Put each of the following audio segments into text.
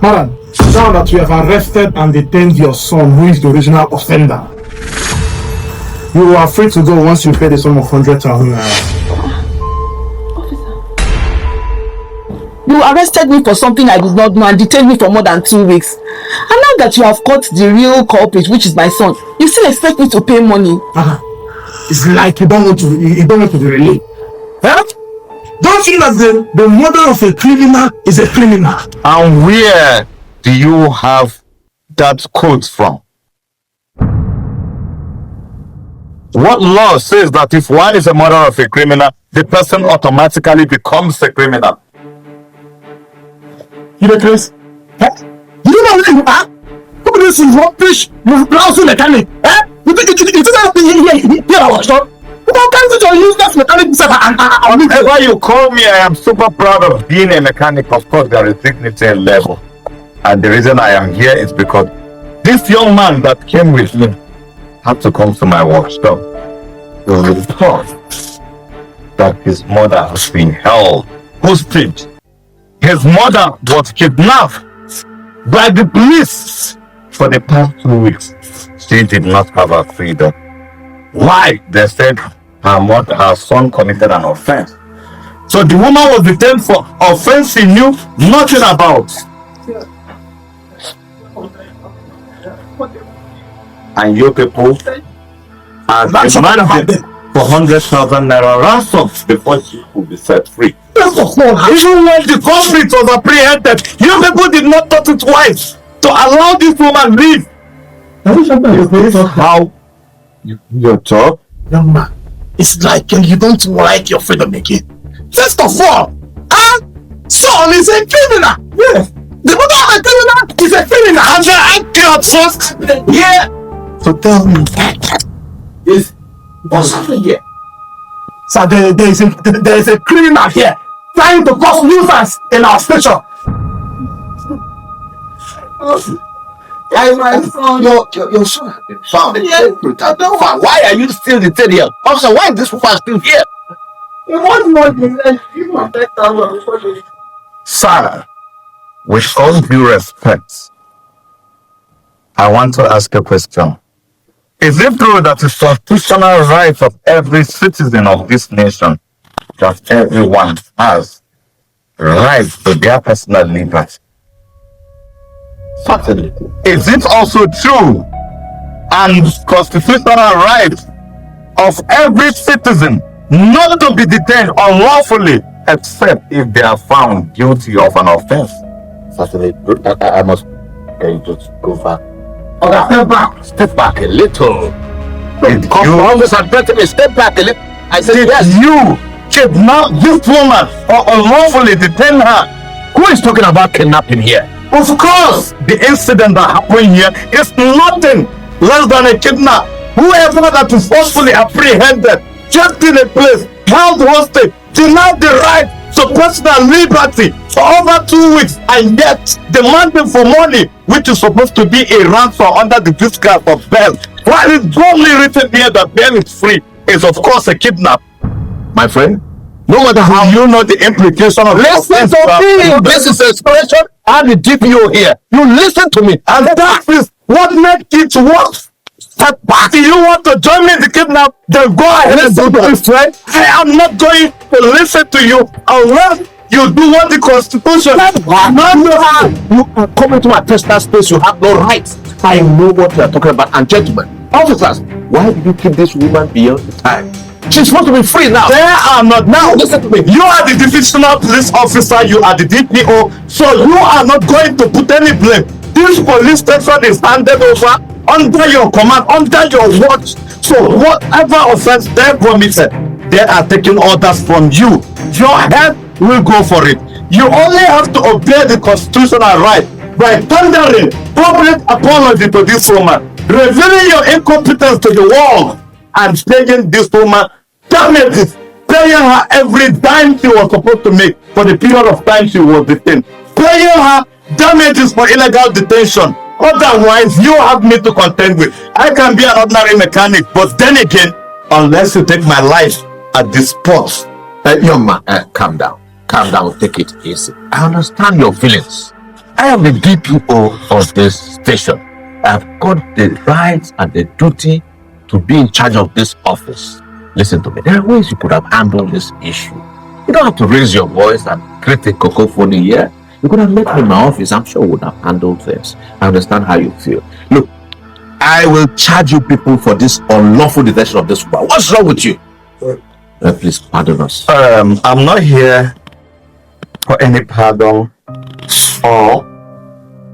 Madam, now that we have arrested and detained your son, who is the original offender, you are free to go once you pay the sum of 100,000 naira. You arrested me for something I did not know and detained me for more than 2 weeks. And now that you have caught the real culprit, which is my son, you still expect me to pay money? It's like you don't want to be relieved. Huh? Don't you know that the mother of a criminal is a criminal? And where do you have that quote from? What law says that if one is a mother of a criminal, the person automatically becomes a criminal? You know, Chris? Huh? You know where you are? Look at this rubbish, you lousy mechanic. Eh? You think here our shop? What kind of useless mechanic? Whenever you call me, I am super proud of being a mechanic. Of course, there is dignity and level. And the reason I am here is because this young man that came with me had to come to my workshop. He was report that his mother has been held hostage. His mother was kidnapped by the police for the past 2 weeks. She did not have her freedom. Why? They said her son committed an offense. So the woman was detained for offense she knew nothing about. And you people are demanding for 100,000 naira ransom before she could be set free. Even when the conflict was apprehended, you people did not thought it wise to allow this woman live. This is how you talk? Young man, it's like you don't like your freedom again. First of all, son is a criminal. Yes. The mother of a criminal is a criminal. And I cannot trust. Yeah. So tell me, is what's happening here? So there is a criminal here trying to cause nuisance in our station. My son, your son has been found. Yes. Why are you still detained here? Officer, why is this woman still here? Sir, with all due respect, I want to ask a question. Is it true that it's constitutional right of every citizen of this nation that everyone has right to their personal liberty? Certainly. Is it also true and constitutional right of every citizen not to be detained unlawfully except if they are found guilty of an offense? Certainly. I must just go back. Okay, step back a little. Step back a little. I said, yes. You kidnap this woman or unlawfully detain her? Who is talking about kidnapping here? Of course, the incident that happened here is nothing less than a kidnap. Whoever that is forcefully apprehended, kept in a place, held hostage, denied the right to personal liberty for over 2 weeks, and yet demanding for money, which is supposed to be a ransom under the disguise of bail. While it's boldly written here that bail is free, is of course a kidnap. My friend, no matter how you know the implication of listen to me. This is a expression. I'm the DPO here. You listen to me. And that is what makes it worse. Step back. Do you want to join me in the kidnap? Then go ahead and do this, right? I am not going to listen to you unless you do what the Constitution. You are coming to my personal space. You have no rights. I know what you are talking about. And gentlemen, officers, why did you keep this woman beyond the time? She's supposed to be free now. They are not. Now listen to me. You are the divisional police officer. You are the DPO. So you are not going to put any blame. This police station is handed over under your command, under your watch. So whatever offense they committed, they are taking orders from you. Your head will go for it. You only have to obey the constitutional right by tendering public apology to this woman, revealing your incompetence to the world, and paying this woman damages, paying her every dime she was supposed to make for the period of time she was detained, paying her damages for illegal detention. Otherwise, you have me to contend with. I can be an ordinary mechanic, but then again, unless you take my life at this spot. Young man, calm down. Calm down, take it easy. I understand your feelings. I am the DPO of this station. I've got the rights and the duty to be in charge of this office. Listen to me. There are ways you could have handled this issue. You don't have to raise your voice and create a cacophony here. You could have met me in my office. I'm sure we would have handled things. I understand how you feel. Look, I will charge you people for this unlawful detention of this woman. What's wrong with you? Please pardon us. I'm not here for any pardon or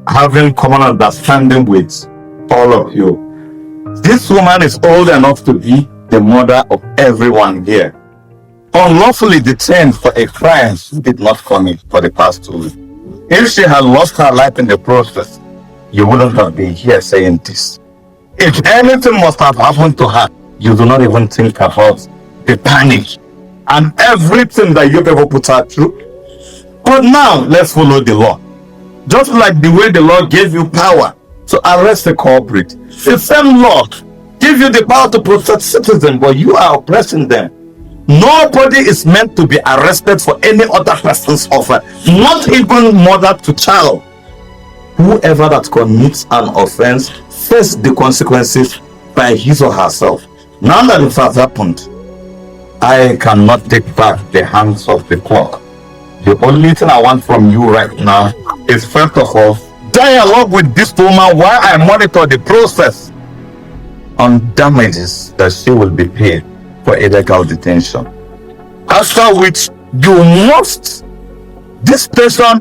having common understanding with all of you. This woman is old enough to be the mother of everyone here. Unlawfully detained for a crime she did not commit for the past 2 weeks. If she had lost her life in the process, you wouldn't have been here saying this. If anything must have happened to her, you do not even think about the panic and everything that you people put her through. But now, let's follow the law. Just like the way the law gave you power to arrest the culprit, the same law gives you the power to protect citizens, but you are oppressing them. Nobody is meant to be arrested for any other person's offense, not even mother to child. Whoever that commits an offense faces the consequences by his or herself. Now that it has happened, I cannot take back the hands of the clock. The only thing I want from you right now is, first of all, dialogue with this woman while I monitor the process on damages that she will be paid for illegal detention. After which, you must, this nation,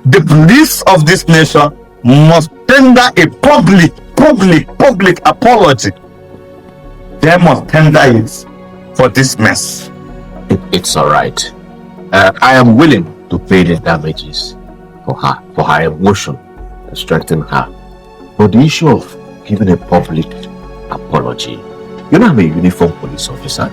the police of this nation must tender a public apology. They must tender it for this mess. It's all right. I am willing to pay the damages for her emotion, and strengthen her. But the issue of giving a public apology, you know, I'm a uniform police officer,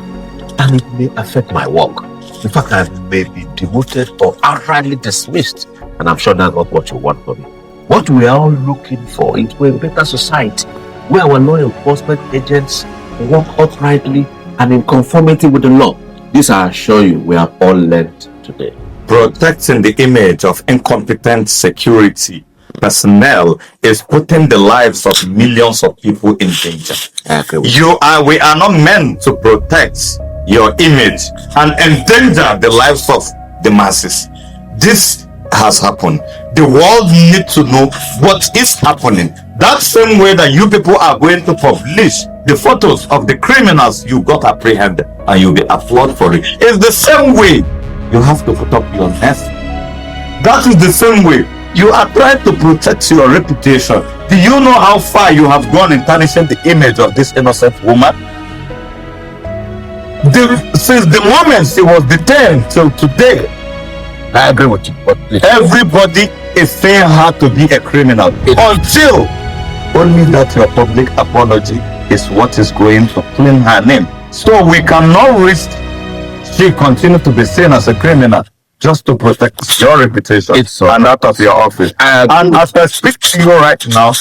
and it may affect my work. In fact, I may be demoted or outrightly dismissed, and I'm sure that's not what you want from me. What we are all looking for is a better society where our law enforcement agents work uprightly and in conformity with the law. This I assure you, we have all learned today. Protecting the image of incompetent security personnel is putting the lives of millions of people in danger. We are not meant to protect your image and endanger the lives of the masses. This has happened. The world needs to know what is happening. That same way that you people are going to publish the photos of the criminals you got apprehended and you'll be applauded for it. It's the same way you have to put up your nest. That is the same way you are trying to protect your reputation. Do you know how far you have gone in tarnishing the image of this innocent woman? Since the moment she was detained till today, I agree with you, but please. Everybody is saying her to be a criminal until only that your public apology is what is going to clean her name. So we cannot risk she continue to be seen as a criminal just to protect your reputation and that of your office. And as I speak to you right now,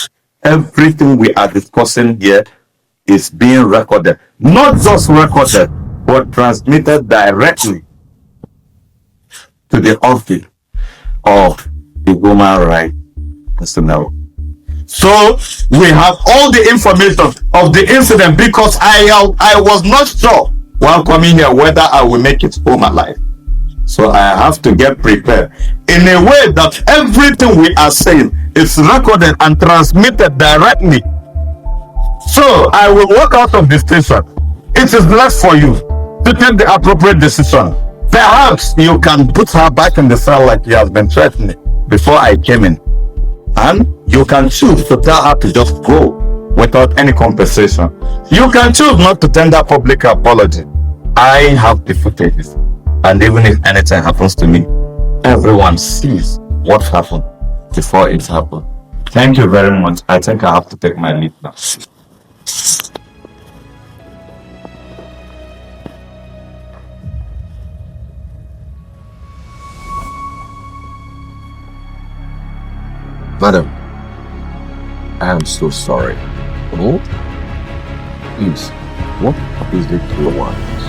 everything we are discussing here is being recorded. Not just recorded, but transmitted directly to the office of the human rights personnel. So we have all the information of the incident because I was not sure while coming here whether I will make it home alive. So I have to get prepared in a way that everything we are saying is recorded and transmitted directly. So I will walk out of the station. It is left for you to take the appropriate decision. Perhaps you can put her back in the cell like he has been threatening before I came in. And you can choose to tell her to just go without any compensation. You can choose not to tender public apology. I have the footages. And even if anything happens to me, everyone sees what happened before it happened. Thank you very much. I think I have to take my leave now. Madam, I am so sorry. Oh, please, what is it you want?